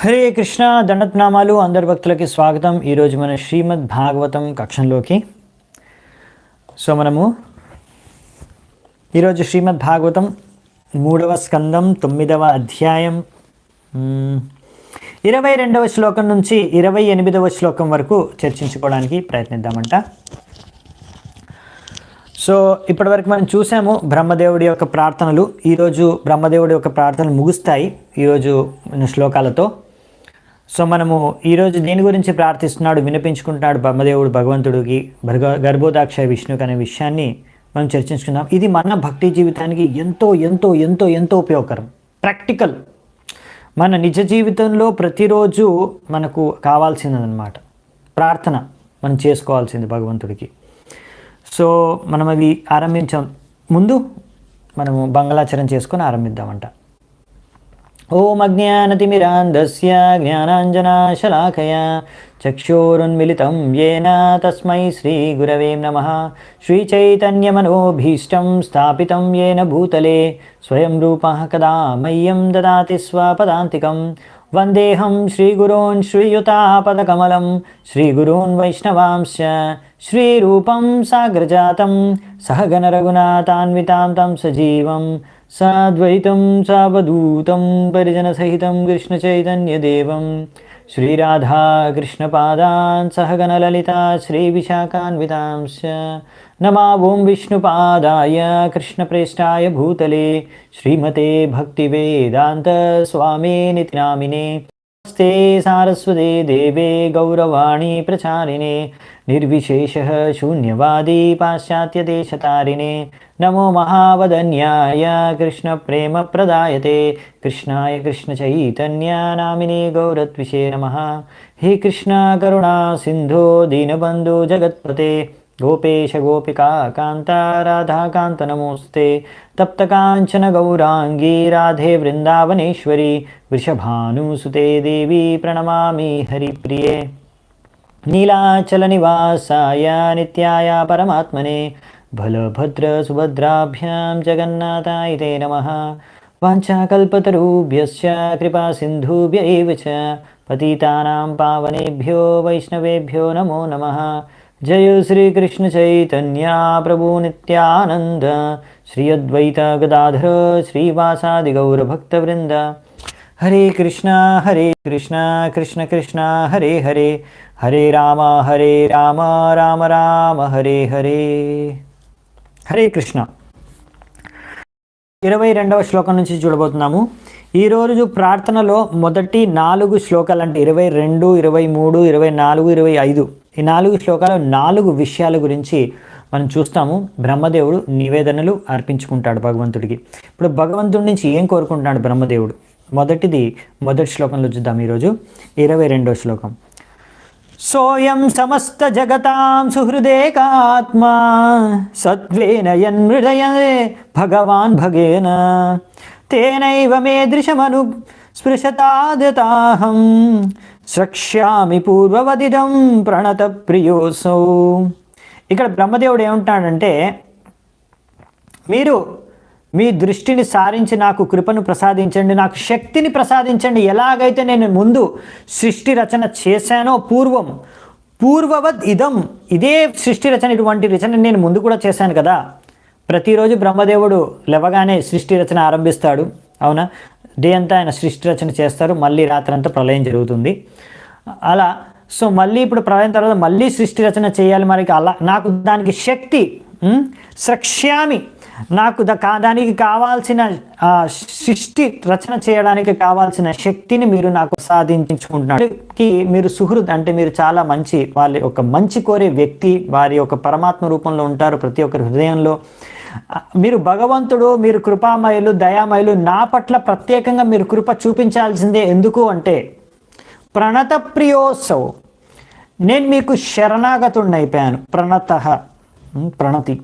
హరే కృష్ణ దండత్నామాలు అందరి భక్తులకి స్వాగతం. ఈరోజు మన శ్రీమద్ భాగవతం కక్షంలోకి. మనము ఈరోజు శ్రీమద్ భాగవతం 3వ స్కందం 9వ అధ్యాయం 22వ శ్లోకం నుంచి 28వ శ్లోకం వరకు చర్చించుకోవడానికి ప్రయత్నిద్దామంట. ఇప్పటివరకు మనం చూసాము బ్రహ్మదేవుడి యొక్క ప్రార్థనలు. ఈరోజు బ్రహ్మదేవుడి యొక్క ప్రార్థనలు ముగుస్తాయి ఈరోజు శ్లోకాలతో. మనము ఈరోజు దేని గురించి ప్రార్థిస్తున్నాడు, వినిపించుకుంటున్నాడు బ్రహ్మదేవుడు భగవంతుడికి, గర్భోదాక్ష విష్ణుకి అనే విషయాన్ని మనం చర్చించుకుందాం. ఇది మన భక్తి జీవితానికి ఎంతో ఎంతో ఎంతో ఎంతో ఉపయోగకరం, ప్రాక్టికల్. మన నిజ జీవితంలో ప్రతిరోజు మనకు కావాల్సిందనమాట ప్రార్థన, మనం చేసుకోవాల్సింది భగవంతుడికి. మనం అది ఆరంభించాం. ముందు మనము బంగళాచరణ చేసుకొని ఆరంభిద్దామంట. ఓం అజ్ఞానతిమిరాంధస్య జ్ఞానాంజనాశలాకయా చక్షురున్మిలితం యేన తస్మై శ్రీగురవే నమః. శ్రీచైతన్యమనోభీష్టం స్థాపితం యేన భూతలే స్వయం రూపః కదా మह्यं దదాతి స్వపదాంతికం. వందేహం శ్రీగురోన్ శ్రీయుతాపదకమలం శ్రీగురోన్ వైష్ణవాంశ శ్రీరూపం సాగ్రజాతం సహగణ రఘునాథాన్వితాం తం సజీవం సాద్వైతం సావధూతం పరిజనసహితం కృష్ణచైతన్యదేవం శ్రీరాధా కృష్ణపాదాన్ సహగణ లలితా శ్రీవిశాఖాన్వితాంశ. నమా ఓం విష్ణుపాదాయ కృష్ణప్రేష్టాయ భూతలే శ్రీమతే భక్తివేదాంత స్వామినితి నామినే. నమస్తే సారస్వతే దేవే గౌరవాణి ప్రచారిణే నిర్విశేషః శూన్యవాది పాశ్చాత్యదేశతారిణే. నమో మహావదన్యాయ కృష్ణ ప్రేమ ప్రదాయతే కృష్ణాయ కృష్ణ చైతన్య నామినే గౌరత్విషే నమః. హే కృష్ణ కరుణా సింధో దీనబంధో జగత్పతే గోపేశ గోపికా కాంత రాధాకాంత నమోస్తే. తప్త కాంచన గౌరాంగీ రాధే వృందావనేశ్వరి వృషభానుసుతే దేవి ప్రణమామి హరిప్రియే. నీలాచల నివాసాయ నిత్యాయ పరమాత్మనే బలభద్ర సుభద్రాభ్యాం జగన్నాథాయ తే నమః. వాంఛాకల్పతరుభ్యశ్చ కృపా సింధుభ్య ఏవ చ పతితానాం పావనేభ్యో వైష్ణవేభ్యో నమో నమః. జయ శ్రీకృష్ణ చైతన్య ప్రభు నిత్యానంద శ్రీ అద్వైత గదాధర శ్రీవాసాది గౌరభక్తవృంద. హరే కృష్ణ కృష్ణ కృష్ణ హరే హరే హరే రామ రామ రామ హరే హరే. హరే కృష్ణ. 22వ శ్లోకం నుంచి చూడబోతున్నాము. ఈరోజు ప్రార్థనలో మొదటి 4 శ్లోకాలు అంటే 22, 23, 24, 25 ఈ 4 శ్లోకాలు 4 విషయాల గురించి మనం చూస్తాము. బ్రహ్మదేవుడు నివేదనలు అర్పించుకుంటాడు భగవంతుడికి. ఇప్పుడు భగవంతుడి నుంచి ఏం కోరుకుంటున్నాడు బ్రహ్మదేవుడు? మొదటి శ్లోకంలో చూద్దాం. ఈరోజు 22వ శ్లోకం. సోయం సమస్త జగతాం సుహృదేకాత్మా సత్వేన యన్మృదయే భగవాన్ భగేన తేనైవ మే దృశమను స్పృశతాదతాహం స్రక్ష్యామి పూర్వవదిదం ప్రణత ప్రియోసౌ. ఇక్కడ బ్రహ్మదేవుడు ఏమంటున్నాడంటే, మీరు మీ దృష్టిని సారించి నాకు కృపను ప్రసాదించండి, నాకు శక్తిని ప్రసాదించండి. ఎలాగైతే నేను ముందు సృష్టి రచన చేశానో పూర్వవద్ ఇదం, ఇదే సృష్టి రచన, ఇటువంటి రచన నేను ముందు కూడా చేశాను కదా. ప్రతిరోజు బ్రహ్మదేవుడు లేవగానే సృష్టి రచన ఆరంభిస్తాడు, అవునా? డే అంతా ఆయన సృష్టి రచన చేస్తారు, మళ్ళీ రాత్రంతా ప్రళయం జరుగుతుంది. అలా మళ్ళీ ఇప్పుడు ప్రళయం తర్వాత మళ్ళీ సృష్టి రచన చేయాలి. మరి అలా నాకు దానికి శక్తి స్రక్ష్యామి, నాకు దానికి కావాల్సిన సృష్టి రచన చేయడానికి కావాల్సిన శక్తిని మీరు నాకు సాధించుకుంటున్నారు. మీరు సుహృద్ అంటే మీరు చాలా మంచి, వాళ్ళ ఒక మంచి కోరే వ్యక్తి, వారి యొక్క పరమాత్మ రూపంలో ఉంటారు ప్రతి ఒక్కరి హృదయంలో. మీరు భగవంతుడు, మీరు కృపామయులు, దయామయులు. నా పట్ల ప్రత్యేకంగా మీరు కృప చూపించాల్సిందే. ఎందుకు అంటే ప్రణత ప్రియోత్సవ్, నేను మీకు శరణాగతుడిని అయిపోయాను. ప్రణతి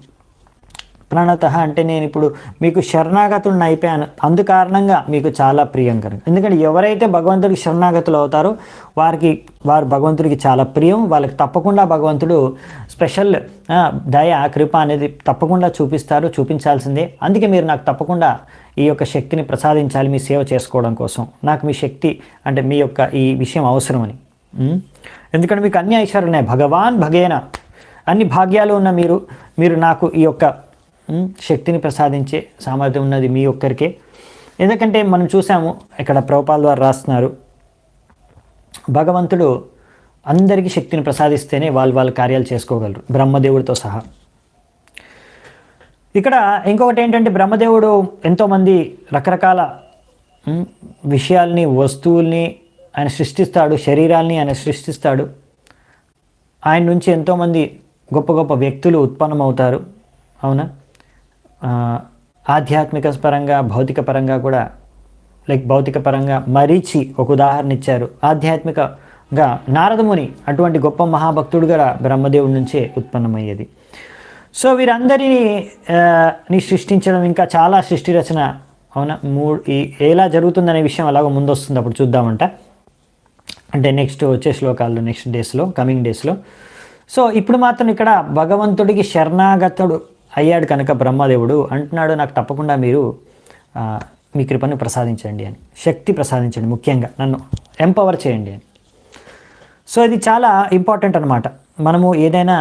ప్రణత అంటే నేను ఇప్పుడు మీకు శరణాగతుడిని అయిపోయాను, అందుకారణంగా మీకు చాలా ప్రియంకరం. ఎందుకంటే ఎవరైతే భగవంతుడికి శరణాగతులు అవుతారో వారు భగవంతుడికి చాలా ప్రియం. వాళ్ళకి తప్పకుండా భగవంతుడు స్పెషల్ దయ కృప అనేది తప్పకుండా చూపించాల్సిందే. అందుకే మీరు నాకు తప్పకుండా ఈ యొక్క శక్తిని ప్రసాదించాలి మీ సేవ చేసుకోవడం కోసం. నాకు మీ శక్తి అంటే మీ యొక్క ఈ విషయం అవసరమని. ఎందుకంటే మీకు అన్ని ఐశ్వర్యాలు ఉన్నాయి, భగవాన్ భగేన అన్ని భాగ్యాలు ఉన్న మీరు నాకు ఈ యొక్క శక్తిని ప్రసాదించే సామర్థ్యం ఉన్నది మీ ఒక్కరికే. ఎందుకంటే మనం చూసాము ఇక్కడ ప్రభుపాల ద్వారా రాస్తున్నారు, భగవంతుడు అందరికీ శక్తిని ప్రసాదిస్తేనే వాళ్ళ కార్యాలు చేసుకోగలరు, బ్రహ్మదేవుడితో సహా. ఇక్కడ ఇంకొకటి ఏంటంటే బ్రహ్మదేవుడు ఎంతోమంది రకరకాల విషయాల్ని వస్తువుల్ని ఆయన సృష్టిస్తాడు, శరీరాల్ని ఆయన సృష్టిస్తాడు. ఆయన నుంచి ఎంతోమంది గొప్ప గొప్ప వ్యక్తులు ఉత్పన్నమవుతారు. అవునా? ఆధ్యాత్మిక పరంగా భౌతిక పరంగా కూడా, భౌతిక పరంగా మరీచి ఒక ఉదాహరణ ఇచ్చారు. ఆధ్యాత్మికగా నారదముని అటువంటి గొప్ప మహాభక్తుడు కూడా బ్రహ్మదేవుడి నుంచే ఉత్పన్నమయ్యేది. సో వీరందరినీ సృష్టించడం, ఇంకా చాలా సృష్టి రచన, అవునా, ఎలా జరుగుతుందనే విషయం అలాగో ముందు వస్తుంది, అప్పుడు చూద్దామంట. అంటే నెక్స్ట్ వచ్చే శ్లోకాల్లో, నెక్స్ట్ డేస్లో, కమింగ్ డేస్లో. సో ఇప్పుడు మాత్రం ఇక్కడ భగవంతుడికి శరణాగతుడు అయ్యాడు కనుక బ్రహ్మదేవుడు అంటున్నాడు, నాకు తప్పకుండా మీరు మీ కృపను ప్రసాదించండి అని, శక్తి ప్రసాదించండి, ముఖ్యంగా నన్ను ఎంపవర్ చేయండి అని. సో ఇది చాలా ఇంపార్టెంట్ అనమాట. మనము ఏదైనా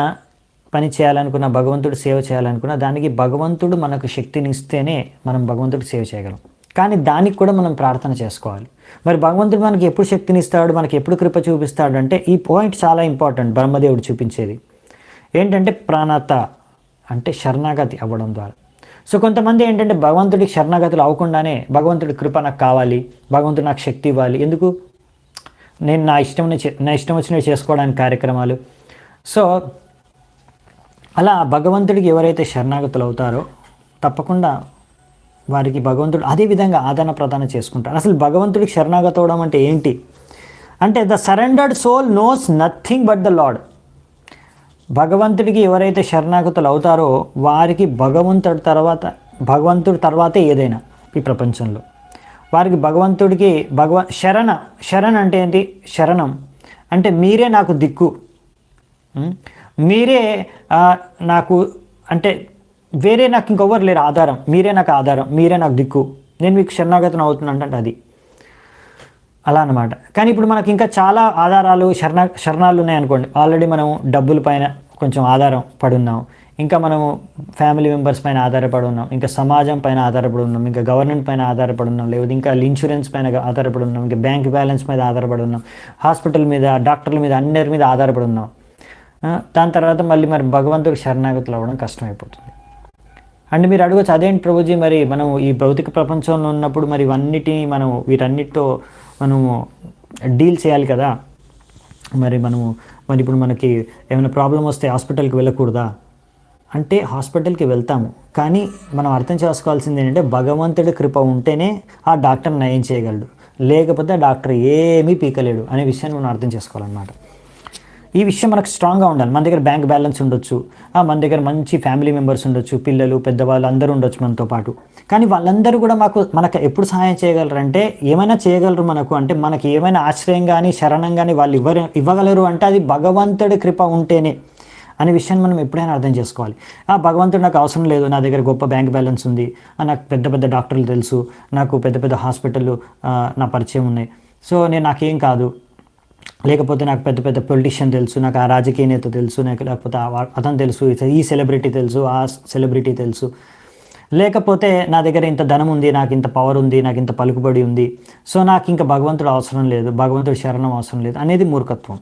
పని చేయాలనుకున్నా, భగవంతుడు సేవ చేయాలనుకున్నా, దానికి భగవంతుడు మనకు శక్తిని ఇస్తేనే మనం భగవంతుడికి సేవ చేయగలం. కానీ దానికి కూడా మనం ప్రార్థన చేసుకోవాలి. మరి భగవంతుడు మనకి ఎప్పుడు శక్తిని ఇస్తాడు, మనకి ఎప్పుడు కృప చూపిస్తాడు అంటే ఈ పాయింట్ చాలా ఇంపార్టెంట్. బ్రహ్మదేవుడు చూపించేది ఏంటంటే ప్రణత అంటే శరణాగతి అవ్వడం ద్వారా. సో కొంతమంది ఏంటంటే భగవంతుడికి శరణాగతులు అవ్వకుండానే భగవంతుడి కృప నాకు కావాలి, భగవంతుడు నాకు శక్తి ఇవ్వాలి, ఎందుకు నేను నా ఇష్టం వచ్చినవి చేసుకోవడానికి కార్యక్రమాలు. సో అలా భగవంతుడికి ఎవరైతే శరణాగతులు అవుతారో తప్పకుండా వారికి భగవంతుడు అదేవిధంగా ఆదాన ప్రదానం చేసుకుంటారు. అసలు భగవంతుడికి శరణాగతి అవడం అంటే ఏంటి అంటే the surrendered soul knows nothing but the lord. భగవంతుడికి ఎవరైతే శరణాగతులు అవుతారో వారికి భగవంతుడి తర్వాతే ఏదైనా ఈ ప్రపంచంలో. వారికి భగవంతుడికి శరణ అంటే ఏంటి? శరణం అంటే మీరే నాకు దిక్కు, మీరే నాకు అంటే వేరే నాకు ఇంకొవ్వరు లేరు ఆధారం, మీరే నాకు ఆధారం, మీరే నాకు దిక్కు, నేను మీకు శరణాగతం అవుతున్నాను అంటే అది అలా అనమాట. కానీ ఇప్పుడు మనకి ఇంకా చాలా ఆధారాలు శరణాలు ఉన్నాయనుకోండి. ఆల్రెడీ మనం డబ్బుల పైన కొంచెం ఆధారం పడి ఉన్నాం, ఇంకా మనము ఫ్యామిలీ మెంబర్స్ పైన ఆధారపడి ఉన్నాం, ఇంకా సమాజం పైన ఆధారపడి ఉన్నాం, ఇంకా గవర్నమెంట్ పైన ఆధారపడి ఉన్నాం, లేకపోతే ఇంకా ఇన్సూరెన్స్ పైన ఆధారపడి ఉన్నాం, ఇంకా బ్యాంక్ బ్యాలెన్స్ మీద ఆధారపడి ఉన్నాం, హాస్పిటల్ మీద, డాక్టర్ల మీద, అన్నిటి మీద ఆధారపడి ఉన్నాం. దాని తర్వాత మళ్ళీ మరి భగవంతుడికి శరణాగతులు అవ్వడం కష్టమైపోతుంది. అండ్ మీరు అడగచ్చు, అదేంటి ప్రభుజీ మరి మనం ఈ భౌతిక ప్రపంచంలో ఉన్నప్పుడు మరి వీటన్నిటితో మనము డీల్ చేయాలి కదా, మరి ఇప్పుడు మనకి ఏమైనా ప్రాబ్లం వస్తే హాస్పిటల్కి వెళ్ళకూడదా అంటే హాస్పిటల్కి వెళ్తాము, కానీ మనం అర్థం చేసుకోవాల్సింది ఏంటంటే భగవంతుడి కృప ఉంటేనే ఆ డాక్టర్ నయం చేయగలడు, లేకపోతే డాక్టర్ ఏమీ పీకలేడు అనే విషయాన్ని మనం అర్థం చేసుకోవాలన్నమాట. ఈ విషయం మనకు స్ట్రాంగ్గా ఉండాలి. మన దగ్గర బ్యాంక్ బ్యాలెన్స్ ఉండొచ్చు, మన దగ్గర మంచి ఫ్యామిలీ మెంబర్స్ ఉండొచ్చు, పిల్లలు పెద్దవాళ్ళు అందరూ ఉండొచ్చు మనతో పాటు. కానీ వాళ్ళందరూ కూడా మనకు ఎప్పుడు సహాయం చేయగలరంటే, ఏమైనా చేయగలరు మనకు అంటే, మనకి ఏమైనా ఆశ్రయం కానీ శరణం కానీ వాళ్ళు ఇవ్వగలరు అంటే అది భగవంతుడి కృప ఉంటేనే అనే విషయాన్ని మనం ఎప్పుడైనా అర్థం చేసుకోవాలి. భగవంతుడు నాకు అవసరం లేదు, నా దగ్గర గొప్ప బ్యాంక్ బ్యాలెన్స్ ఉంది, నాకు పెద్ద పెద్ద డాక్టర్లు తెలుసు, నాకు పెద్ద పెద్ద హాస్పిటళ్ళు నా పరిచయం ఉన్నాయి, సో నాకేం కాదు, లేకపోతే నాకు పెద్ద పెద్ద పొలిటీషియన్ తెలుసు, నాకు ఆ రాజకీయ నేత తెలుసు, లేకపోతే అతను తెలుసు, ఈ సెలబ్రిటీ తెలుసు, ఆ సెలబ్రిటీ తెలుసు, లేకపోతే నా దగ్గర ఇంత ధనం ఉంది, నాకు ఇంత పవర్ ఉంది, నాకు ఇంత పలుకుబడి ఉంది, సో నాకు ఇంకా భగవంతుడు అవసరం లేదు, భగవంతుడి శరణం అవసరం లేదు అనేది మూర్ఖత్వం.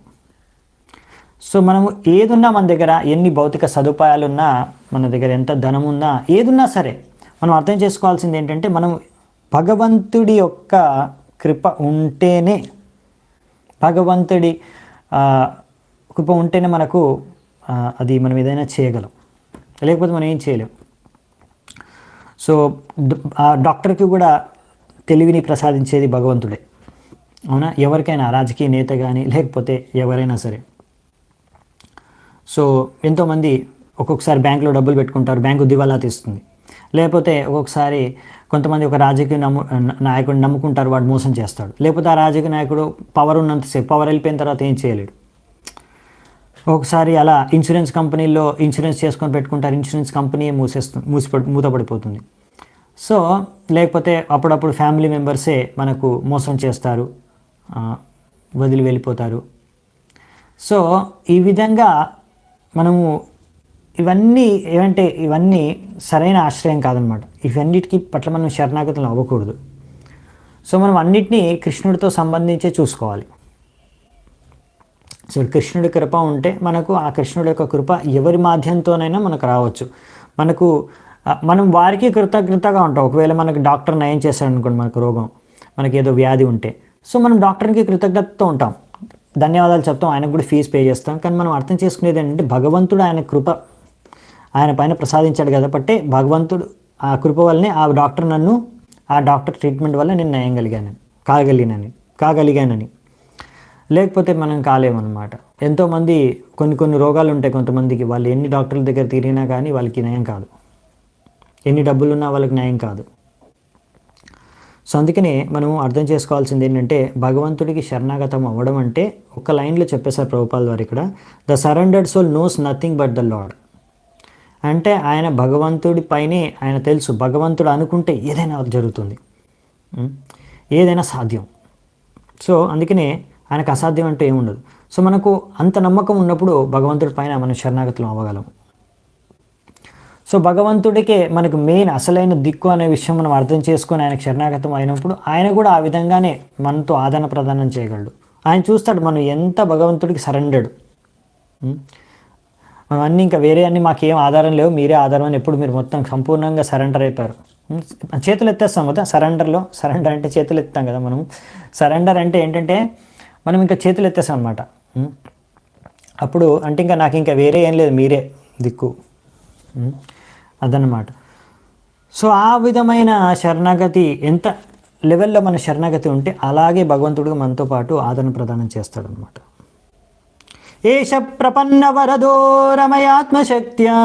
సో మనము ఏదున్నా మన దగ్గర, ఎన్ని భౌతిక సదుపాయాలున్నా, మన దగ్గర ఎంత ధనం ఉన్నా, ఏదున్నా సరే మనం అర్థం చేసుకోవాల్సింది ఏంటంటే, మనం భగవంతుడి యొక్క కృప ఉంటేనే, భగవంతుడి కృప ఉంటేనే మనకు అది మనం ఏదైనా చేయగలం, లేకపోతే మనం ఏం చేయలేం. సో ఆ డాక్టర్కి కూడా తెలివిని ప్రసాదించేది భగవంతుడే, అవునా? ఎవరికైనా రాజకీయ నేత కానీ లేకపోతే ఎవరైనా సరే. సో ఎంతోమంది ఒక్కొక్కసారి బ్యాంకులో డబ్బులు పెట్టుకుంటారు, బ్యాంకు దివాలా తీస్తుంది. లేకపోతే ఒక్కొక్కసారి కొంతమంది ఒక రాజకీయ నాయకుడిని నమ్ముకుంటారు, వాడు మోసం చేస్తాడు. లేకపోతే ఆ రాజకీయ నాయకుడు పవర్ ఉన్నంతసేపు, పవర్ వెళ్ళిపోయిన తర్వాత ఏం చేయలేడు. ఒకసారి అలా ఇన్సూరెన్స్ కంపెనీల్లో ఇన్సూరెన్స్ చేసుకొని పెట్టుకుంటారు, ఇన్సూరెన్స్ కంపెనీ మూతపడిపోతుంది. సో లేకపోతే అప్పుడప్పుడు ఫ్యామిలీ మెంబర్సే మనకు మోసం చేస్తారు, వదిలి వెళ్ళిపోతారు. సో ఈ విధంగా మనము ఇవన్నీ సరైన ఆశ్రయం కాదనమాట. ఇవన్నిటికీ పట్ల మనం శరణాగతులు అవ్వకూడదు. సో మనం అన్నిటినీ కృష్ణుడితో సంబంధించే చూసుకోవాలి. సో కృష్ణుడి కృప ఉంటే మనకు ఆ కృష్ణుడి యొక్క కృప ఎవరి మాధ్యంతోనైనా మనకు రావచ్చు. మనం వారికి కృతజ్ఞతగా ఉంటాం. ఒకవేళ మనకు డాక్టర్ నయం చేశాడు అనుకోండి, మనకు రోగం, మనకి ఏదో వ్యాధి ఉంటే, సో మనం డాక్టర్కి కృతజ్ఞతతో ఉంటాం, ధన్యవాదాలు చెప్తాం, ఆయనకు కూడా ఫీజు పే చేస్తాం. కానీ మనం అర్థం చేసుకునేది ఏంటంటే భగవంతుడు ఆయన కృప ఆయన పైన ప్రసాదించాడు కాబట్టి భగవంతుడు ఆ కృప వల్లనే ఆ డాక్టర్ ట్రీట్మెంట్ వల్ల నేను నయం కాగలిగానని. లేకపోతే మనం కాలేమన్నమాట. ఎంతోమంది కొన్ని రోగాలు ఉంటాయి కొంతమందికి, వాళ్ళు ఎన్ని డాక్టర్ల దగ్గర తిరిగినా కానీ వాళ్ళకి నయం కాదు, ఎన్ని డబ్బులున్నా వాళ్ళకి నయం కాదు. సో అందుకనే మనం అర్థం చేసుకోవాల్సింది ఏంటంటే భగవంతుడికి శరణాగతం అవ్వడం అంటే ఒక లైన్లో చెప్పేశారు ప్రభుపాల్ వారు ఇక్కడ, the surrendered soul knows nothing but the lord. అంటే ఆయన భగవంతుడి పైనే ఆయన తెలుసు, భగవంతుడు అనుకుంటే ఏదైనా జరుగుతుంది, ఏదైనా సాధ్యం. సో అందుకనే ఆయనకు అసాధ్యం అంటే ఏముండదు. సో మనకు అంత నమ్మకం ఉన్నప్పుడు భగవంతుడి పైన మనం శరణాగతులు అవ్వగలం. సో భగవంతుడికే మనకు మెయిన్ అసలైన దిక్కు అనే విషయం మనం అర్థం చేసుకొని ఆయనకు శరణాగతం అయినప్పుడు ఆయన కూడా ఆ విధంగానే మనతో ఆదాన ప్రదానం చేయగలడు. ఆయన చూస్తాడు మనం ఎంత భగవంతుడికి సరెండర్డ్. మనం అన్నీ ఇంకా వేరే అన్నీ మాకేం ఆధారం లేవు, మీరే ఆధారం అని ఎప్పుడు మీరు మొత్తం సంపూర్ణంగా సరెండర్ అయిపోయారు. చేతులు ఎత్తేస్తాం కదా సరెండర్ అంటే చేతులు ఎత్తాం కదా మనం. సరెండర్ అంటే ఏంటంటే మనం ఇంకా చేతులు ఎత్తేస్తాం అనమాట. అప్పుడు అంటే ఇంకా నాకు ఇంకా వేరే ఏం లేదు, మీరే దిక్కు, అదన్నమాట. సో ఆ విధమైన శరణాగతి ఎంత లెవెల్లో మన శరణాగతి ఉంటే అలాగే భగవంతుడిగా మనతో పాటు ఆదరణ ప్రదానం చేస్తాడనమాట. ఏష ప్రపన్న వరదో రమయాత్మశక్త్యా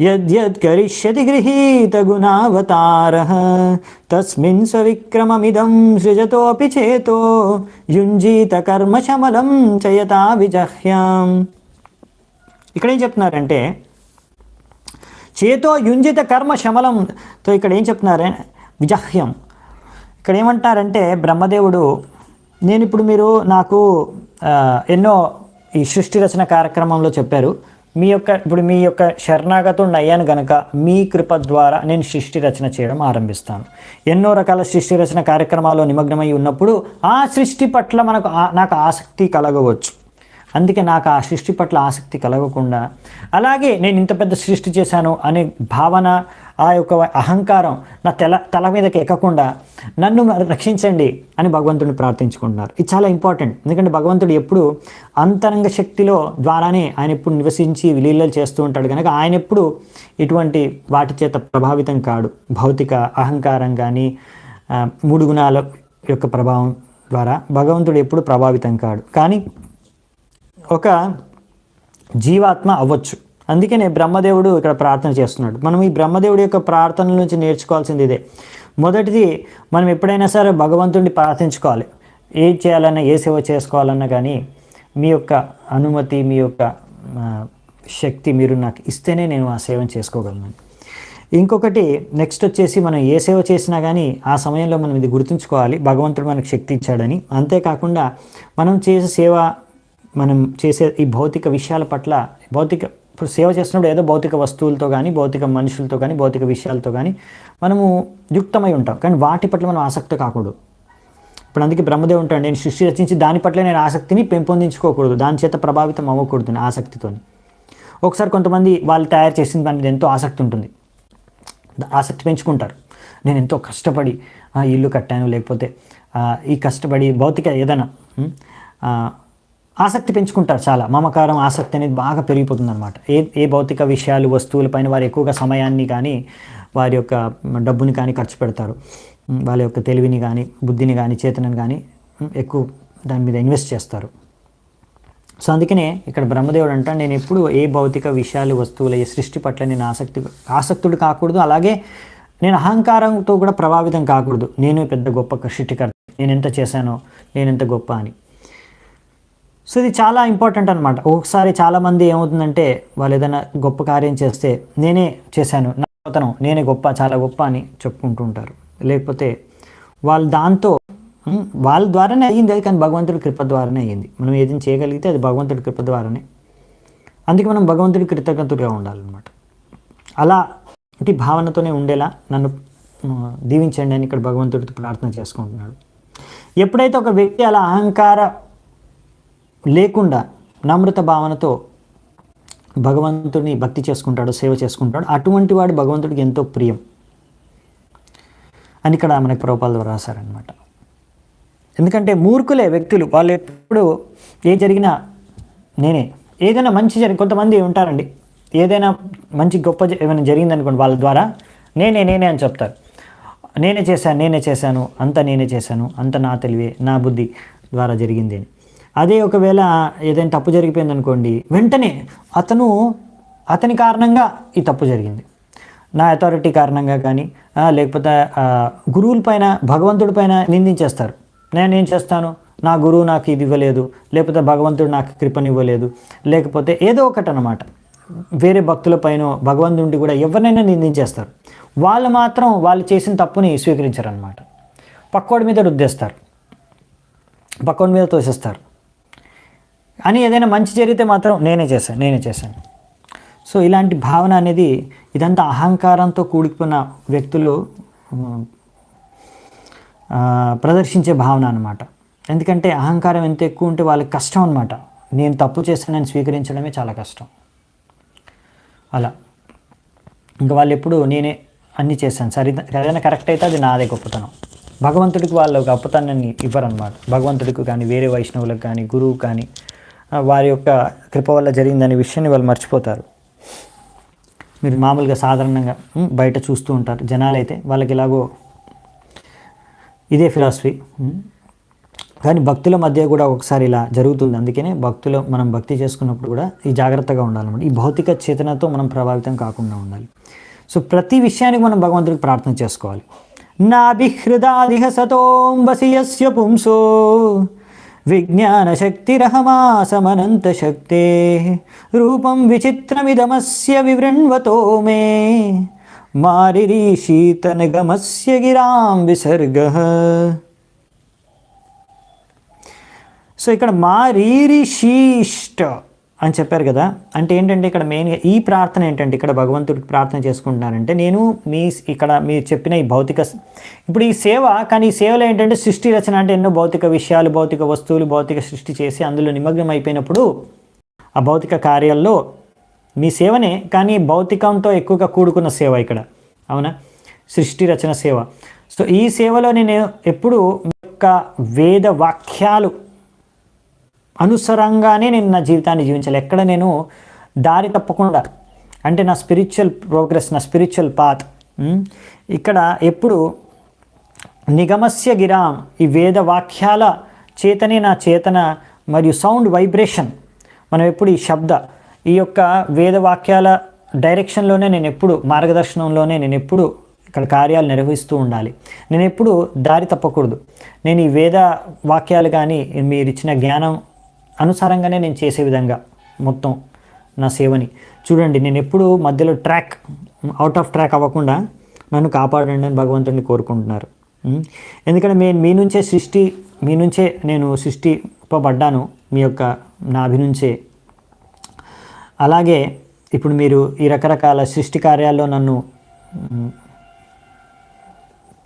యద్యద్ కరిష్యతి గృహీత గుణావతారః తస్మిన్ స్వవిక్రమమిదం సృజతోపి చేతో యుంజీత కర్మశమలం చయతా విజహ్యాం. ఇక్కడ ఏం చెప్తున్నారంటే చేతో యుంజిత కర్మ శమలంతో ఇక్కడ ఏం చెప్తున్నారే విజహ్యం. ఇక్కడ ఏమంటారంటే బ్రహ్మదేవుడు, నేను ఇప్పుడు నాకు ఎన్నో ఈ సృష్టి రచన కార్యక్రమంలో చెప్పారు, మీ యొక్క శరణాగతుడిని అయ్యాను గనక మీ కృప ద్వారా నేను సృష్టి రచన చేయడం ఆరంభిస్తాను. ఎన్నో రకాల సృష్టి రచన కార్యక్రమాల్లో నిమగ్నమై ఉన్నప్పుడు ఆ సృష్టి పట్ల నాకు ఆసక్తి కలగవచ్చు. అందుకే నాకు ఆ సృష్టి పట్ల ఆసక్తి కలగకుండా, అలాగే నేను ఇంత పెద్ద సృష్టి చేశాను అనే భావన, ఆ యొక్క అహంకారం నా తల మీదకి ఎక్కకుండా నన్ను రక్షించండి అని భగవంతుడిని ప్రార్థించుకుంటున్నారు. ఇది చాలా ఇంపార్టెంట్. ఎందుకంటే భగవంతుడు ఎప్పుడు అంతరంగ శక్తిలో ద్వారానే ఆయన ఎప్పుడు నివసించి విలీలలు చేస్తూ ఉంటాడు కనుక ఆయన ఎప్పుడు ఇటువంటి వాటి చేత ప్రభావితం కాడు. భౌతిక అహంకారం కానీ 3 గుణాల యొక్క ప్రభావం ద్వారా భగవంతుడు ఎప్పుడు ప్రభావితం కాడు. కానీ ఒక జీవాత్మ అవ్వచ్చు. అందుకనే బ్రహ్మదేవుడు ఇక్కడ ప్రార్థన చేస్తున్నాడు. మనం ఈ బ్రహ్మదేవుడి యొక్క ప్రార్థనల నుంచి నేర్చుకోవాల్సింది ఇదే. మొదటిది, మనం ఎప్పుడైనా సరే భగవంతుడిని ప్రార్థించుకోవాలి. ఏం చేయాలన్నా, ఏ సేవ చేసుకోవాలన్నా కానీ మీ యొక్క అనుమతి, మీ యొక్క శక్తి మీరు నాకు ఇస్తేనే నేను ఆ సేవను చేసుకోగలను. ఇంకొకటి నెక్స్ట్ వచ్చేసి, మనం ఏ సేవ చేసినా కానీ ఆ సమయంలో మనం ఇది గుర్తుంచుకోవాలి, భగవంతుడు మనకు శక్తి ఇచ్చాడని. అంతేకాకుండా మనం చేసే సేవ, మనం చేసే ఈ భౌతిక విషయాల పట్ల ఇప్పుడు సేవ చేసినప్పుడు ఏదో భౌతిక వస్తువులతో కానీ, భౌతిక మనుషులతో కానీ, భౌతిక విషయాలతో కానీ మనము యుక్తమై ఉంటాం. కానీ వాటి పట్ల మనం ఆసక్తి కాకూడదు. ఇప్పుడు అందుకే బ్రహ్మదేవుడు ఉంటాడు, నేను సృష్టి రచించి దాని పట్ల నేను ఆసక్తిని పెంపొందించుకోకూడదు, దాని చేత ప్రభావితం అవ్వకూడదు ఆసక్తితో. ఒకసారి కొంతమంది వాళ్ళు తయారు చేసిన దాని మీద ఎంతో ఆసక్తి ఉంటుంది, ఆసక్తి పెంచుకుంటారు. నేను ఎంతో కష్టపడి ఇల్లు కట్టాను, లేకపోతే ఈ కష్టపడి భౌతిక ఏదైనా ఆసక్తి పెంచుకుంటారు. చాలా మమకారం, ఆసక్తి అనేది బాగా పెరిగిపోతుంది అనమాట. ఏ భౌతిక విషయాలు, వస్తువులపైన వారు ఎక్కువగా సమయాన్ని కానీ, వారి యొక్క డబ్బుని కానీ ఖర్చు పెడతారు. వాళ్ళ యొక్క తెలివిని కానీ, బుద్ధిని కానీ, చేతనని కానీ ఎక్కువ దాని మీద ఇన్వెస్ట్ చేస్తారు. సో అందుకనే ఇక్కడ బ్రహ్మదేవుడు అంటాడు, నేను ఎప్పుడు ఏ భౌతిక విషయాలు వస్తువులు ఏ సృష్టి పట్ల నేను ఆసక్తుడు కాకూడదు, అలాగే నేను అహంకారంతో కూడా ప్రభావితం కాకూడదు. నేను పెద్ద గొప్ప సృష్టికర్త, నేను ఎంత చేశానో, నేను ఎంత గొప్ప అని. సో ఇది చాలా ఇంపార్టెంట్ అనమాట. ఒకసారి చాలామంది ఏమవుతుందంటే వాళ్ళు ఏదైనా గొప్ప కార్యం చేస్తే నేనే చేశాను, నా గొప్పతనం, నేనే గొప్ప, చాలా గొప్ప అని చెప్పుకుంటూ ఉంటారు. లేకపోతే వాళ్ళు దాంతో వాళ్ళ ద్వారానే అయ్యింది అది, కానీ భగవంతుడి కృప ద్వారానే అయ్యింది. మనం ఏదైనా చేయగలిగితే అది భగవంతుడి కృప ద్వారానే. అందుకే మనం భగవంతుడి కృతజ్ఞతగా ఉండాలన్నమాట. అలాంటి భావనతోనే ఉండేలా నన్ను దీవించండి అని ఇక్కడ భగవంతుడితో ప్రార్థన చేసుకుంటున్నాడు. ఎప్పుడైతే ఒక వ్యక్తి అలా అహంకార లేకుండా నమ్రత భావనతో భగవంతుడిని భక్తి చేసుకుంటాడు, సేవ చేసుకుంటాడు, అటువంటి వాడు భగవంతుడికి ఎంతో ప్రియం అని ఇక్కడ మనకి ప్రభుపాదుల ద్వారా రాశారనమాట. ఎందుకంటే మూర్ఖులే వ్యక్తులు, వాళ్ళు ఎప్పుడు ఏ జరిగినా నేనే, ఏదైనా మంచి కొంతమంది ఉంటారండి, ఏదైనా మంచి గొప్ప ఏమైనా జరిగిందనుకోండి వాళ్ళ ద్వారా నేనే అని చెప్తారు. నేనే చేశాను, అంత నేనే చేశాను, అంత నా తెలివే, నా బుద్ధి ద్వారా జరిగింది అని. అదే ఒకవేళ ఏదైనా తప్పు జరిగిపోయింది అనుకోండి, వెంటనే అతని కారణంగా ఈ తప్పు జరిగింది, నా అథారిటీ కారణంగా కానీ, లేకపోతే గురువుల పైన, భగవంతుడి పైన నిందించేస్తారు. నేనేం చేస్తాను, నా గురువు నాకు ఇది ఇవ్వలేదు, లేకపోతే భగవంతుడు నాకు కృపనివ్వలేదు, లేకపోతే ఏదో ఒకటి అన్నమాట. వేరే భక్తుల పైన, భగవంతుడి కూడా ఎవరినైనా నిందించేస్తారు. వాళ్ళు మాత్రం వాళ్ళు చేసిన తప్పుని స్వీకరించారు అనమాట. పక్కోడి మీద రుద్దేస్తారు, పక్కోడి మీద తోసేస్తారు. అని ఏదైనా మంచి జరిగితే మాత్రం నేనే చేశాను. సో ఇలాంటి భావన అనేది, ఇదంతా అహంకారంతో కూడుకున్న వ్యక్తులు ప్రదర్శించే భావన అనమాట. ఎందుకంటే అహంకారం ఎంత ఎక్కువ ఉంటే వాళ్ళకి కష్టం అనమాట. నేను తప్పు చేస్తానని స్వీకరించడమే చాలా కష్టం. అలా ఇంకా వాళ్ళు ఎప్పుడు నేనే అన్నీ చేశాను, ఏదైనా కరెక్ట్ అయితే అది నాదే గొప్పతనం. భగవంతుడికి వాళ్ళు గొప్పతనాన్ని ఇవ్వరనమాట. భగవంతుడికి కానీ, వేరే వైష్ణవులకు కానీ, గురువు కానీ వారి యొక్క కృప వల్ల జరిగిందనే విషయాన్ని వాళ్ళు మర్చిపోతారు. మీరు మామూలుగా సాధారణంగా బయట చూస్తూ ఉంటారు జనాలైతే, వాళ్ళకి ఎలాగో ఇదే ఫిలాసఫీ. కానీ భక్తుల మధ్య కూడా ఒకసారి ఇలా జరుగుతుంది. అందుకనే మనం భక్తి చేసుకున్నప్పుడు కూడా ఈ జాగ్రత్తగా ఉండాలన్నమాట. ఈ భౌతిక చేతనతో మనం ప్రభావితం కాకుండా ఉండాలి. సో ప్రతి విషయానికి మనం భగవంతుడికి ప్రార్థన చేసుకోవాలి. నాభిహృదాదిహ సతోంబసి యస్య పుంసో విజ్ఞానశక్తిరహమాసమనంత శక్తే రూపం విచిత్రమిదమస్య వివృణ్వతో మే మారిరీశీతనగమస్య గిరాం విసర్గః. సో ఇక్కడ మారీరిషీష్ట అని చెప్పారు కదా, అంటే ఏంటంటే ఇక్కడ మెయిన్గా ఈ ప్రార్థన ఏంటంటే, ఇక్కడ భగవంతుడికి ప్రార్థన చేసుకుంటున్నారంటే, నేను మీరు చెప్పిన ఈ భౌతిక, ఇప్పుడు ఈ సేవ, కానీ ఈ సేవలో ఏంటంటే సృష్టి రచన అంటే ఎన్నో భౌతిక విషయాలు, భౌతిక వస్తువులు, భౌతిక సృష్టి చేసి అందులో నిమగ్నం అయిపోయినప్పుడు ఆ భౌతిక కార్యాల్లో మీ సేవనే, కానీ భౌతికంతో ఎక్కువగా కూడుకున్న సేవ ఇక్కడ, అవునా, సృష్టి రచన సేవ. సో ఈ సేవలో నేను ఎప్పుడు మీ యొక్క వేద వాక్యాలు అనుసరంగానే నేను నా జీవితాన్ని జీవించాలి. ఎక్కడ నేను దారి తప్పకుండా, అంటే నా స్పిరిచువల్ ప్రోగ్రెస్, నా స్పిరిచువల్ పాత్ ఇక్కడ ఎప్పుడు నిగమస్య గిరాం, ఈ వేద వాక్యాల చేతనే నా చేతన మరియు సౌండ్ వైబ్రేషన్, మనం ఎప్పుడు ఈ యొక్క వేద వాక్యాల డైరెక్షన్లోనే నేను ఎప్పుడు, మార్గదర్శనంలోనే నేను ఎప్పుడు ఇక్కడ కార్యాలు నిర్వహిస్తూ ఉండాలి. నేను ఎప్పుడు దారి తప్పకూడదు. నేను ఈ వేద వాక్యాలు కానీ మీరు ఇచ్చిన జ్ఞానం అనుసారంగానే నేను చేసే విధంగా మొత్తం నా సేవని చూడండి. నేను ఎప్పుడు మధ్యలో అవుట్ ఆఫ్ ట్రాక్ అవ్వకుండా నన్ను కాపాడండి అని భగవంతుడిని కోరుకుంటున్నారు. ఎందుకంటే మీ నుంచే నేను సృష్టింపబడ్డాను, మీ యొక్క నాభి నుంచే. అలాగే ఇప్పుడు మీరు ఈ రకరకాల సృష్టి కార్యాల్లో నన్ను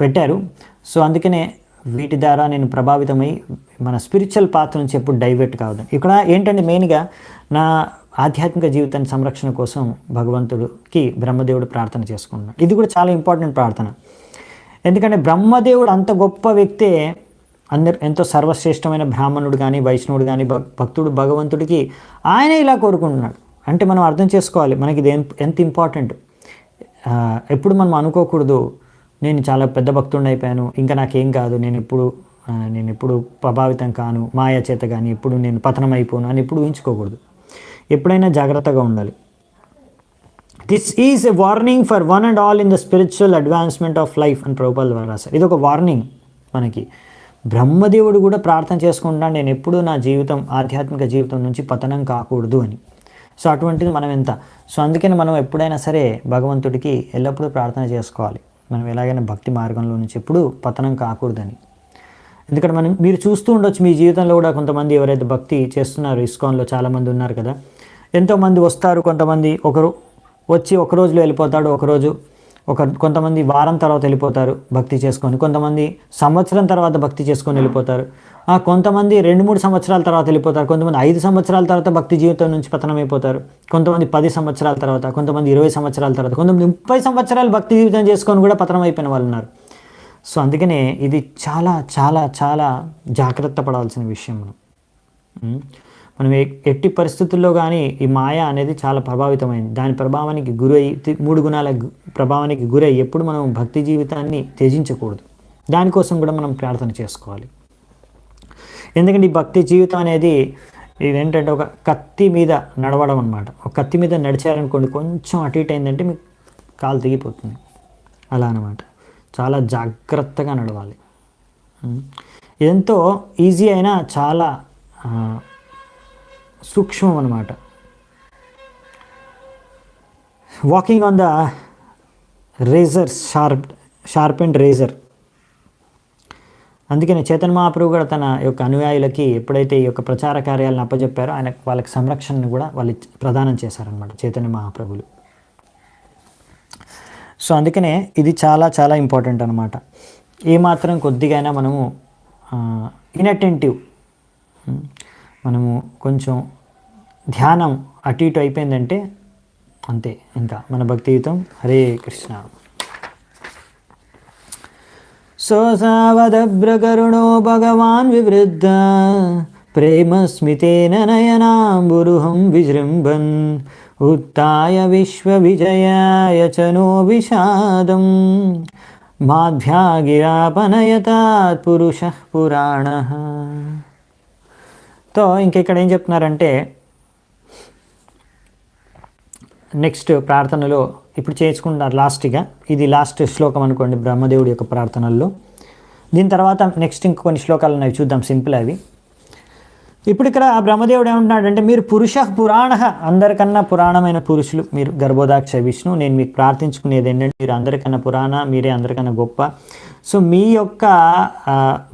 పెట్టారు. సో అందుకనే వీటి ద్వారా నేను ప్రభావితమై మన స్పిరిచువల్ పాత్ నుంచి ఎప్పుడు డైవర్ట్ కావద్దు. ఇక్కడ ఏంటంటే మెయిన్గా నా ఆధ్యాత్మిక జీవితాన్ని సంరక్షణ కోసం భగవంతుడికి బ్రహ్మదేవుడు ప్రార్థన చేసుకుంటున్నాడు. ఇది కూడా చాలా ఇంపార్టెంట్ ప్రార్థన. ఎందుకంటే బ్రహ్మదేవుడు అంత గొప్ప వ్యక్తే, ఎంతో సర్వశ్రేష్టమైన బ్రాహ్మణుడు కానీ, వైష్ణవుడు కానీ, భక్తుడు భగవంతుడికి ఆయన ఇలా కోరుకుంటున్నాడు. అంటే మనం అర్థం చేసుకోవాలి మనకి ఇది ఎంత ఇంపార్టెంట్. ఎప్పుడు మనం అనుకోకూడదు నేను చాలా పెద్ద భక్తుడిని అయిపోయాను, ఇంకా నాకేం కాదు, నేను ఇప్పుడు నేను ఎప్పుడు ప్రభావితం కాను, మాయా చేత కానీ ఎప్పుడు నేను పతనం అయిపోను అని ఎప్పుడు ఊహించుకోకూడదు. ఎప్పుడైనా జాగ్రత్తగా ఉండాలి. This is a warning for one and all in the spiritual advancement of life అని ప్రభుపాల్ ద్వారా రాశారు. ఇది ఒక వార్నింగ్ మనకి. బ్రహ్మదేవుడు కూడా ప్రార్థన చేసుకుంటాను, నేను ఎప్పుడూ నా జీవితం ఆధ్యాత్మిక జీవితం నుంచి పతనం కాకూడదు అని. సో అటువంటిది మనం ఎంత. సో అందుకని మనం ఎప్పుడైనా సరే భగవంతుడికి ఎల్లప్పుడూ ప్రార్థన చేసుకోవాలి, మనం ఎలాగైనా భక్తి మార్గంలో నుంచి ఎప్పుడూ పతనం కాకూడదని. ఎందుకంటే మీరు చూస్తూ ఉండొచ్చు మీ జీవితంలో కూడా కొంతమంది ఎవరైతే భక్తి చేస్తున్నారో, ఇస్కాన్లో చాలామంది ఉన్నారు కదా, ఎంతోమంది వస్తారు, కొంతమంది ఒకరు వచ్చి ఒక రోజులో వెళ్ళిపోతాడు, కొంతమంది వారం తర్వాత వెళ్ళిపోతారు భక్తి చేసుకొని, కొంతమంది సంవత్సరం తర్వాత భక్తి చేసుకొని వెళ్ళిపోతారు, కొంతమంది 2-3 సంవత్సరాల తర్వాత వెళ్ళిపోతారు, కొంతమంది 5 సంవత్సరాల తర్వాత భక్తి జీవితం నుంచి పతనం అయిపోతారు, కొంతమంది 10 సంవత్సరాల తర్వాత, కొంతమంది 20 సంవత్సరాల తర్వాత, కొంతమంది 30 సంవత్సరాలు భక్తి జీవితం చేసుకొని కూడా పతనం అయిపోయిన వాళ్ళు ఉన్నారు. సో అందుకనే ఇది చాలా చాలా చాలా జాగ్రత్త పడాల్సిన విషయం. మనం ఎట్టి పరిస్థితుల్లో కానీ ఈ మాయ అనేది చాలా ప్రభావితమైంది, దాని ప్రభావానికి గురై 3 గుణాల ప్రభావానికి గురై ఎప్పుడు మనం భక్తి జీవితాన్ని త్యజించకూడదు. దానికోసం కూడా మనం ప్రార్థన చేసుకోవాలి. ఎందుకంటే ఈ భక్తి జీవితం అనేది ఇదేంటంటే ఒక కత్తి మీద నడవడం అనమాట. ఒక కత్తి మీద నడిచారనుకోండి, కొంచెం అటు ఇటు అయిందంటే మీకు కాలు తెగిపోతుంది, అలా అనమాట. చాలా జాగ్రత్తగా నడవాలి. ఎంతో ఈజీ అయినా చాలా సూక్ష్మం అన్నమాట. Walking on the razor, sharp and razor. అందుకని చైతన్య మహాప్రభు కూడా తన యొక్క అనుయాయులకి ఎప్పుడైతే ఈ యొక్క ప్రచార కార్యాలను అప్పచెప్పారో వాళ్ళకి సంరక్షణను కూడా వాళ్ళు ప్రదానం చేశారనమాట చైతన్య మహాప్రభులు. సో అందుకనే ఇది చాలా చాలా ఇంపార్టెంట్ అనమాట. ఏమాత్రం కొద్దిగైనా మనము ఇన్అటెంటివ్, మనము కొంచెం ధ్యానం అటు ఇటు అయిపోయిందంటే అంతే, ఇంకా మన భక్తి జీవితం. హరే కృష్ణ. సోసావదభ్రకరుణో భగవాన్ వివృద్ధ ప్రేమస్మితేన నయనాంబురుహం విజృంభన్ ఉత్థాయ విశ్వవిజయాయ చనో విషాదం మాధ్యాగిరాపనయతాత్ పురుషః పురాణః. తో ఇంకెక్కడ ఏం చెప్తున్నారంటే, నెక్స్ట్ ప్రార్థనలో ఇప్పుడు చేసుకుంటారు లాస్ట్గా, ఇది లాస్ట్ శ్లోకం అనుకోండి బ్రహ్మదేవుడి యొక్క ప్రార్థనల్లో. దీని తర్వాత నెక్స్ట్ ఇంకొన్ని శ్లోకాలు ఉన్నాయి, చూద్దాం, సింపుల్ అవి. ఇప్పుడు ఇక్కడ బ్రహ్మదేవుడు ఏమంటున్నాడంటే, మీరు పురుష పురాణ, అందరికన్నా పురాణమైన పురుషులు మీరు, గర్భోదాక్ష విష్ణు. నేను మీకు ప్రార్థించుకునేది ఏంటంటే, మీరు అందరికన్నా పురాణ, మీరే అందరికన్నా గొప్ప. సో మీ యొక్క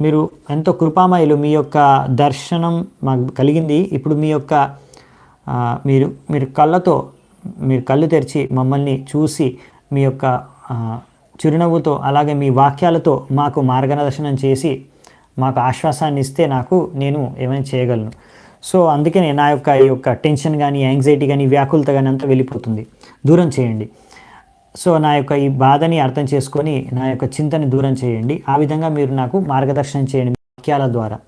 మీరు ఎంతో కృపామయులు, మీ యొక్క దర్శనం మాకు కలిగింది. ఇప్పుడు మీ యొక్క మీరు కళ్ళు తెరిచి మమ్మల్ని చూసి మీ యొక్క చిరునవ్వుతో అలాగే మీ వాక్యాలతో మాకు మార్గదర్శనం చేసి మాకు ఆశ్వాసాన్ని ఇస్తే నేను ఏమైనా చేయగలను. సో అందుకనే నా యొక్క ఈ యొక్క టెన్షన్ కానీ, యాంగ్జైటీ కానీ, వ్యాకులత కానీ అంతా వెళ్ళిపోతుంది, దూరం చేయండి. సో నా యొక్క ఈ బాధని అర్థం చేసుకొని నా యొక్క చింతని దూరం చేయండి. ఆ విధంగా మీరు నాకు మార్గదర్శనం చేయండి వాక్యాల ద్వారా.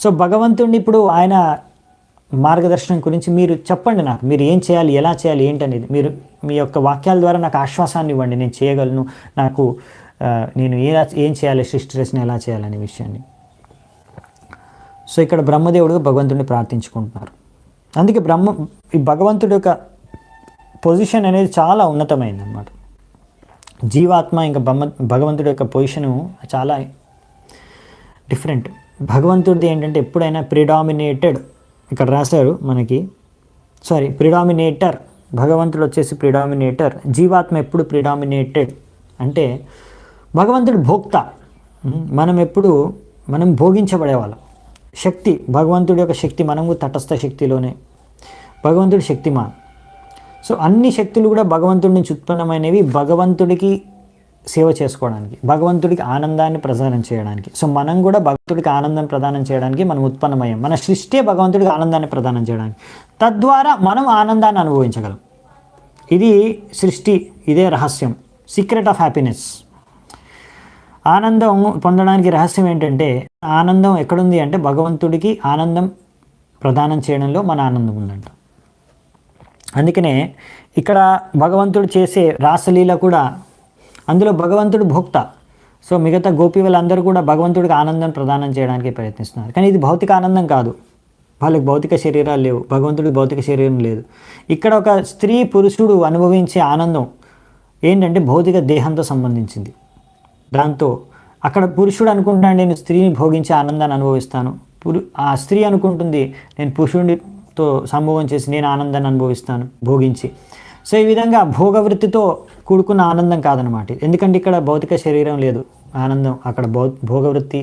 సో భగవంతుడిని ఇప్పుడు ఆయన మార్గదర్శనం గురించి మీరు చెప్పండి, నాకు మీరు ఏం చేయాలి, ఎలా చేయాలి, ఏంటనేది మీరు మీ యొక్క వాక్యాల ద్వారా నాకు ఆశ్వాసాన్ని ఇవ్వండి. నేను చేయగలను, నేను ఏం చేయాలి, సృష్టి రచన ఎలా చేయాలనే విషయాన్ని. సో ఇక్కడ బ్రహ్మదేవుడు భగవంతుడిని ప్రార్థించుకుంటున్నారు. అందుకే ఈ భగవంతుడి యొక్క పొజిషన్ అనేది చాలా ఉన్నతమైంది అన్నమాట. జీవాత్మ ఇంకా భగవంతుడి యొక్క పొజిషను చాలా డిఫరెంట్. భగవంతుడిది ఏంటంటే ఎప్పుడైనా ప్రిడామినేటెడ్, ఇక్కడ రాశారు మనకి, ప్రిడామినేటర్. భగవంతుడు వచ్చేసి ప్రిడామినేటర్, జీవాత్మ ఎప్పుడు ప్రిడామినేటెడ్ అంటే భగవంతుడు భోక్త, మనం భోగించబడేవాళ్ళం. శక్తి, భగవంతుడి యొక్క శక్తి, మనము తటస్థ శక్తిలోనే, భగవంతుడి శక్తిమాన్. సో అన్ని శక్తులు కూడా భగవంతుడి నుంచి ఉత్పన్నమైనవి, భగవంతుడికి సేవ చేసుకోవడానికి, భగవంతుడికి ఆనందాన్ని ప్రదానం చేయడానికి. సో మనం కూడా భగవంతుడికి ఆనందం ప్రదానం చేయడానికి మనం ఉత్పన్నమయ్యాం. మన సృష్టి భగవంతుడికి ఆనందాన్ని ప్రదానం చేయడానికి, తద్వారా మనం ఆనందాన్ని అనుభవించగలం. ఇది సృష్టి, ఇదే రహస్యం, సీక్రెట్ ఆఫ్ హ్యాపీనెస్. ఆనందం పొందడానికి రహస్యం ఏంటంటే, ఆనందం ఎక్కడుంది అంటే భగవంతుడికి ఆనందం ప్రదానం చేయడంలో మన ఆనందం ఉందంట. అందుకనే ఇక్కడ భగవంతుడు చేసే రాసలీల కూడా, అందులో భగవంతుడు భోక్త. సో మిగతా గోపి వాళ్ళందరూ కూడా భగవంతుడికి ఆనందం ప్రదానం చేయడానికి ప్రయత్నిస్తున్నారు. కానీ ఇది భౌతిక ఆనందం కాదు, వాళ్ళకి భౌతిక శరీరాలు లేవు, భగవంతుడికి భౌతిక శరీరం లేదు. ఇక్కడ ఒక స్త్రీ పురుషుడు అనుభవించే ఆనందం ఏంటంటే భౌతిక దేహంతో సంబంధించింది. దాంతో అక్కడ పురుషుడు అనుకుంటాడు నేను స్త్రీని భోగించే ఆనందాన్ని అనుభవిస్తాను, ఆ స్త్రీ అనుకుంటుంది నేను పురుషుడితో సంభోగం చేసి నేను ఆనందాన్ని అనుభవిస్తాను భోగించి. సో ఈ విధంగా భోగవృత్తితో కూడుకున్న ఆనందం కాదనమాట. ఎందుకంటే ఇక్కడ భౌతిక శరీరం లేదు, ఆనందం అక్కడ భోగవృత్తి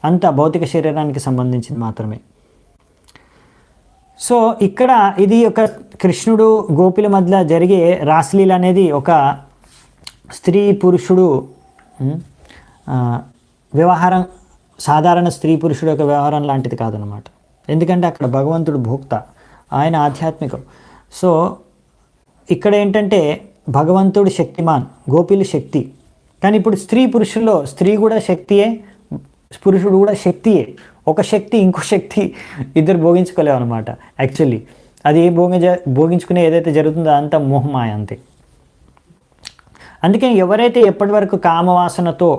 అంతా భౌతిక శరీరానికి సంబంధించింది మాత్రమే. సో ఇక్కడ ఇది ఒక కృష్ణుడు గోపిల మధ్య జరిగే రాసలీల అనేది ఒక స్త్రీ పురుషుడు వ్యవహారం, సాధారణ స్త్రీ పురుషుడు యొక్క వ్యవహారం లాంటిది కాదనమాట. ఎందుకంటే అక్కడ భగవంతుడు భోక్త, ఆయన ఆధ్యాత్మికం. సో ఇక్కడ ఏంటంటే భగవంతుడు శక్తిమాన్, గోపిలు శక్తి. కానీ ఇప్పుడు స్త్రీ పురుషుల్లో స్త్రీ కూడా శక్తియే, పురుషుడు కూడా శక్తియే. ఒక శక్తి ఇంకో శక్తి ఇద్దరు భోగించుకోలేవు అనమాట. యాక్చువల్లీ అది భోగించుకునే ఏదైతే జరుగుతుందో అదంతా మోహమాయ అంతే. అందుకే ఎవరైతే ఎప్పటి వరకు కామవాసనతో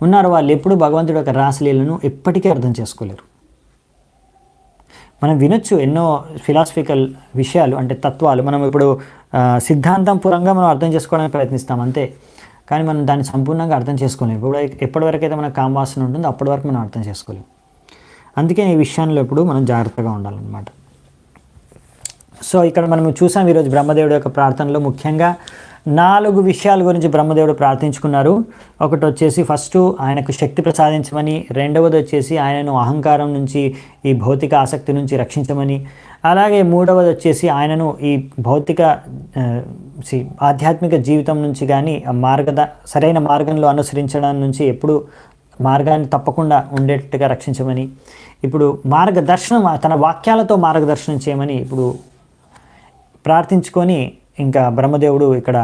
ఉన్నారో వాళ్ళు ఎప్పుడు భగవంతుడి యొక్క రాసలీలను ఎప్పటికీ అర్థం చేసుకోలేరు. మనం వినొచ్చు ఎన్నో ఫిలాసఫికల్ విషయాలు, అంటే తత్వాలు మనం ఇప్పుడు సిద్ధాంతంపూర్వంగా మనం అర్థం చేసుకోవడానికి ప్రయత్నిస్తాం అంతే. కానీ మనం దాన్ని సంపూర్ణంగా అర్థం చేసుకోలేము. ఇప్పుడు ఎప్పటివరకు అయితే మనకు కామవాసన ఉంటుందో అప్పటి వరకు మనం అర్థం చేసుకోలేము. అందుకే ఈ విషయంలో ఇప్పుడు మనం జాగ్రత్తగా ఉండాలన్నమాట. సో ఇక్కడ మనం చూసాం ఈరోజు బ్రహ్మదేవుడి యొక్క ప్రార్థనలో ముఖ్యంగా 4 విషయాల గురించి బ్రహ్మదేవుడు ప్రార్థించుకున్నారు. ఒకటి వచ్చేసి ఫస్ట్ ఆయనకు శక్తి ప్రసాదించమని, రెండవది వచ్చేసి ఆయనను అహంకారం నుంచి, ఈ భౌతిక ఆసక్తి నుంచి రక్షించమని, అలాగే మూడవది వచ్చేసి ఆయనను ఈ భౌతిక ఆధ్యాత్మిక జీవితం నుంచి కానీ సరైన మార్గంలో అనుసరించడం నుంచి ఎప్పుడు మార్గాన్ని తప్పకుండా ఉండేట్టుగా రక్షించమని, ఇప్పుడు మార్గదర్శనం తన వాక్యాలతో మార్గదర్శనం చేయమని ఇప్పుడు ప్రార్థించుకొని ఇంకా బ్రహ్మదేవుడు ఇక్కడ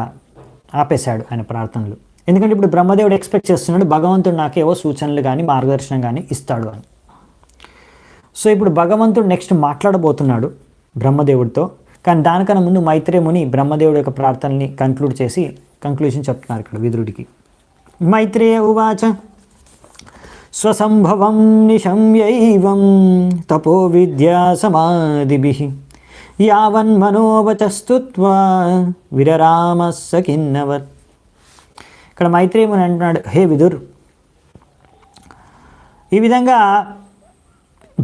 ఆపేశాడు ఆయన ప్రార్థనలు. ఎందుకంటే ఇప్పుడు బ్రహ్మదేవుడు ఎక్స్పెక్ట్ చేస్తున్నాడు భగవంతుడు నాకేవో సూచనలు కానీ మార్గదర్శనం కానీ ఇస్తాడు అని. సో ఇప్పుడు భగవంతుడు నెక్స్ట్ మాట్లాడబోతున్నాడు బ్రహ్మదేవుడితో. కానీ దానికన్నా ముందు మైత్రేయ ముని బ్రహ్మదేవుడి యొక్క ప్రార్థనని కంక్లూజన్ చెప్తున్నారు ఇక్కడ విదురుడికి. మైత్రేయ ఉవాచ స్వసంభవం నిశమ్యైవం తపో విద్యా సమాధిభిః యావన్మనోవచస్తుత్వా విరరామస్స కిన్నవత్. ఇక్కడ మైత్రేయ ముని అంటున్నాడు, హే విదుర్, ఈ విధంగా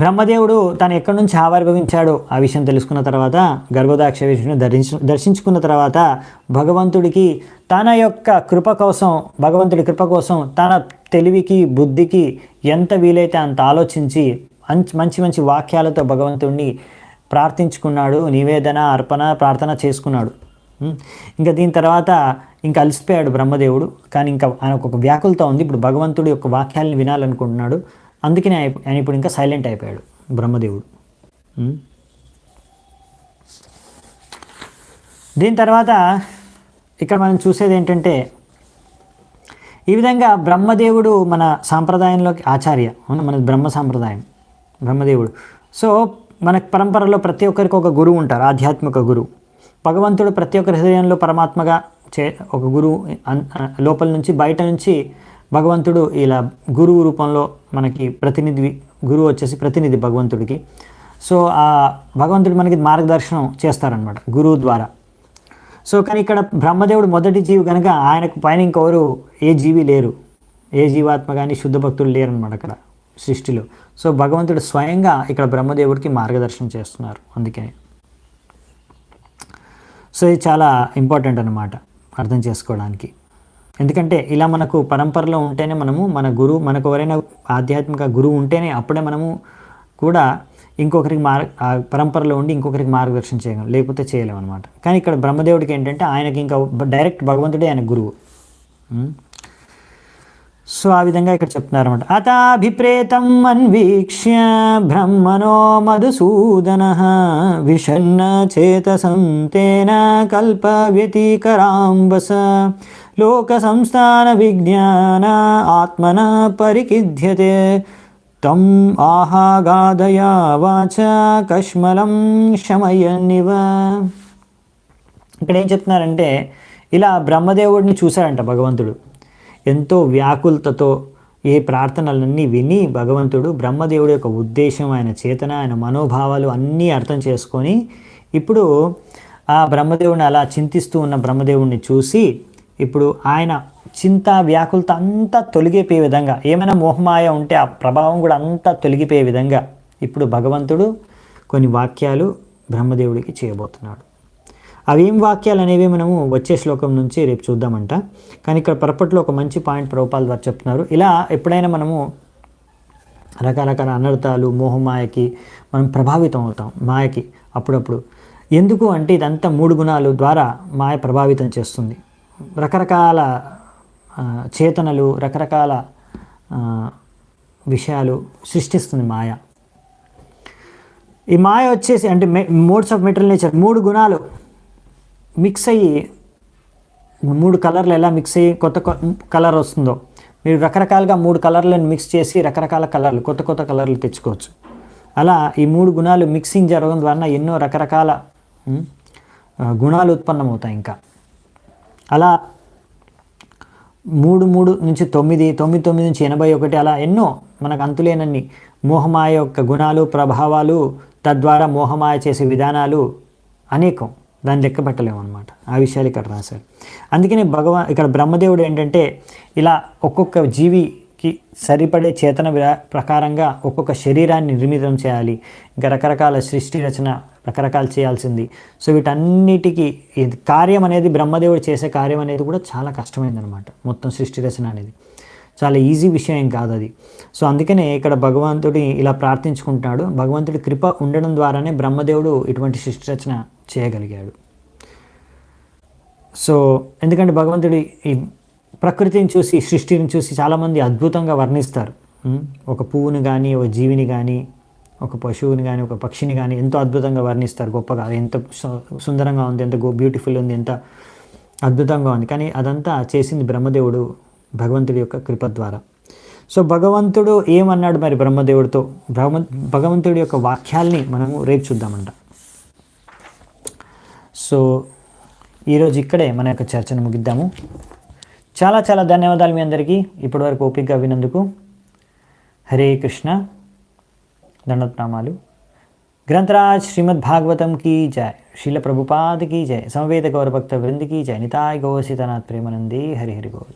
బ్రహ్మదేవుడు తను ఎక్కడి నుంచి ఆవిర్భవించాడో ఆ విషయం తెలుసుకున్న తర్వాత, గర్భదాక్ష విష్ణుని దర్శించుకున్న తర్వాత భగవంతుడికి తన యొక్క కృప కోసం, భగవంతుడి కృప కోసం తన తెలివికి బుద్ధికి ఎంత వీలైతే అంత ఆలోచించి మంచి మంచి వాక్యాలతో భగవంతుడిని ప్రార్థించుకున్నాడు, నివేదన అర్పణ ప్రార్థన చేసుకున్నాడు. ఇంకా దీని తర్వాత ఇంకా అలసిపోయాడు బ్రహ్మదేవుడు. కానీ ఇంకా ఆయనకు ఒక వ్యాకులత ఉంది, ఇప్పుడు భగవంతుడి యొక్క వాక్యాలను వినాలనుకుంటున్నాడు. అందుకనే ఆయన ఇప్పుడు ఇంకా సైలెంట్ అయిపోయాడు బ్రహ్మదేవుడు. దీని తర్వాత ఇక్కడ మనం చూసేది ఏంటంటే, ఈ విధంగా బ్రహ్మదేవుడు మన సాంప్రదాయంలోకి ఆచార్య, మన బ్రహ్మ సాంప్రదాయం బ్రహ్మదేవుడు. సో మన పరంపరలో ప్రతి ఒక్కరికి ఒక గురువు ఉంటారు, ఆధ్యాత్మిక గురువు. భగవంతుడు ప్రతి ఒక్కరి హృదయంలో పరమాత్మగా ఒక గురువు, లోపల నుంచి బయట నుంచి భగవంతుడు ఇలా గురువు రూపంలో మనకి ప్రతినిధి, గురువు వచ్చేసి ప్రతినిధి భగవంతుడికి. సో ఆ భగవంతుడు మనకి మార్గదర్శనం చేస్తారనమాట గురువు ద్వారా. సో కానీ ఇక్కడ బ్రహ్మదేవుడు మొదటి జీవి కనుక ఆయనకు పైన ఇంకెవరు ఏ జీవి లేరు, ఏ జీవాత్మ కానీ శుద్ధ భక్తులు లేరనమాట అక్కడ సృష్టిలో. సో భగవంతుడు స్వయంగా ఇక్కడ బ్రహ్మదేవుడికి మార్గదర్శనం చేస్తున్నారు. అందుకని సో ఇది చాలా ఇంపార్టెంట్ అన్నమాట అర్థం చేసుకోవడానికి. ఎందుకంటే ఇలా మనకు పరంపరలో ఉంటేనే మన గురువు, మనకు ఎవరైనా ఆధ్యాత్మిక గురువు ఉంటేనే అప్పుడే మనము కూడా ఇంకొకరికి పరంపరలో ఉండి ఇంకొకరికి మార్గదర్శనం చేయగలం, లేకపోతే చేయలేము అనమాట. కానీ ఇక్కడ బ్రహ్మదేవుడికి ఏంటంటే ఆయనకి ఇంకా డైరెక్ట్ భగవంతుడే ఆయన గురువు. సో ఆ విధంగా ఇక్కడ చెప్తున్నారు అనమాట. అతాభిప్రేతం అన్వీక్ష్య బ్రహ్మణో మధుసూదనః విషన్న చేతసం తేన కల్ప వ్యతికరాంబస లోక సంస్థాన విజ్ఞాన ఆత్మన పరికిధ్యతే తం ఆహాగాదయా వాచ కష్మలం శమయన్నివ. ఇక్కడ ఏం చెప్తున్నారంటే, ఇలా బ్రహ్మదేవుడిని చూశాడంట భగవంతుడు. ఎంతో వ్యాకులతతో ఏ ప్రార్థనలన్నీ విని భగవంతుడు బ్రహ్మదేవుడి యొక్క ఉద్దేశం, ఆయన చేతన, ఆయన మనోభావాలు అన్నీ అర్థం చేసుకొని ఇప్పుడు ఆ బ్రహ్మదేవుడిని అలా చింతిస్తూ ఉన్న బ్రహ్మదేవుడిని చూసి ఇప్పుడు ఆయన చింత వ్యాకులత అంతా తొలగిపోయే విధంగా, ఏమైనా మోహమాయ ఉంటే ఆ ప్రభావం కూడా అంతా తొలగిపోయే విధంగా ఇప్పుడు భగవంతుడు కొన్ని వాక్యాలు బ్రహ్మదేవుడికి చేయబోతున్నాడు. అవి ఏం వాక్యాలు అనేవి మనము వచ్చే శ్లోకం నుంచి రేపు చూద్దామంట. కానీ ఇక్కడ పొరపాట్లో ఒక మంచి పాయింట్ ప్రభుపాల ద్వారా చెప్తున్నారు. ఇలా ఎప్పుడైనా మనము రకరకాల అనర్థాలు, మోహమాయకి మనం ప్రభావితం అవుతాం, మాయకి అప్పుడప్పుడు. ఎందుకు అంటే ఇదంతా 3 గుణాలు ద్వారా మాయ ప్రభావితం చేస్తుంది. రకరకాల చేతనలు, రకరకాల విషయాలు సృష్టిస్తుంది మాయ. ఈ మాయ వచ్చేసి అంటే మోడ్స్ ఆఫ్ మెటీరియల్ నేచర్, 3 గుణాలు మిక్స్ అయ్యి 3 కలర్లు ఎలా మిక్స్ అయ్యి కొత్త కలర్ వస్తుందో, మీరు రకరకాలుగా 3 కలర్లను మిక్స్ చేసి రకరకాల కలర్లు, కొత్త కొత్త కలర్లు తెచ్చుకోవచ్చు. అలా ఈ 3 గుణాలు మిక్సింగ్ జరగడం ద్వారా ఎన్నో రకరకాల గుణాలు ఉత్పన్నమవుతాయి. ఇంకా అలా 3 నుంచి 9, 9 నుంచి 81, అలా ఎన్నో మనకు అంతులేనన్ని మోహమాయ యొక్క గుణాలు, ప్రభావాలు, తద్వారా మోహమాయ చేసే విధానాలు అనేకం, దాన్ని లెక్క పెట్టలేము అనమాట. ఆ విషయాలు ఇక్కడ రాశారు. అందుకనే ఇక్కడ బ్రహ్మదేవుడు ఏంటంటే ఇలా ఒక్కొక్క జీవికి సరిపడే చేతన ప్రకారంగా ఒక్కొక్క శరీరాన్ని నిర్మితం చేయాలి. ఇంకా రకరకాల సృష్టి రచన రకరకాలు చేయాల్సింది. సో వీటన్నిటికీ కార్యం అనేది, బ్రహ్మదేవుడు చేసే కార్యం అనేది కూడా చాలా కష్టమైందనమాట. మొత్తం సృష్టి రచన అనేది చాలా ఈజీ విషయం ఏం కాదు అది. సో అందుకనే ఇక్కడ భగవంతుడి ఇలా ప్రార్థించుకుంటున్నాడు. భగవంతుడి కృప ఉండడం ద్వారానే బ్రహ్మదేవుడు ఇటువంటి సృష్టి రచన చేయగలిగాడు. సో ఎందుకంటే భగవంతుడి ఈ ప్రకృతిని చూసి, సృష్టిని చూసి చాలామంది అద్భుతంగా వర్ణిస్తారు. ఒక పువ్వుని కానీ, ఒక జీవిని కానీ, ఒక పశువుని కానీ, ఒక పక్షిని కానీ ఎంతో అద్భుతంగా వర్ణిస్తారు, గొప్పగా, ఎంత సుందరంగా ఉంది, ఎంత బ్యూటిఫుల్ ఉంది, ఎంత అద్భుతంగా ఉంది. కానీ అదంతా చేసింది బ్రహ్మదేవుడు భగవంతుడి యొక్క కృప ద్వారా. సో భగవంతుడు ఏమన్నాడు మరి బ్రహ్మదేవుడితో, భగవంతుడి యొక్క వాక్యాల్ని మనము రేపు చూద్దామంట. సో ఈరోజు ఇక్కడే మన యొక్క చర్చను ముగిద్దాము. చాలా చాలా ధన్యవాదాలు మీ అందరికీ ఇప్పటివరకు ఓపికగా వినందుకు. హరే కృష్ణ, దండోత్నామాలు. గ్రంథరాజ్ శ్రీమద్ భాగవతం की जय, శ్రీల ప్రభుపాద की जय, సమవేత గౌరభక్త వృంద की जय, నితాయ్ గౌ సీతానాథ్ ప్రేమానందే. హరి హరి గౌర్.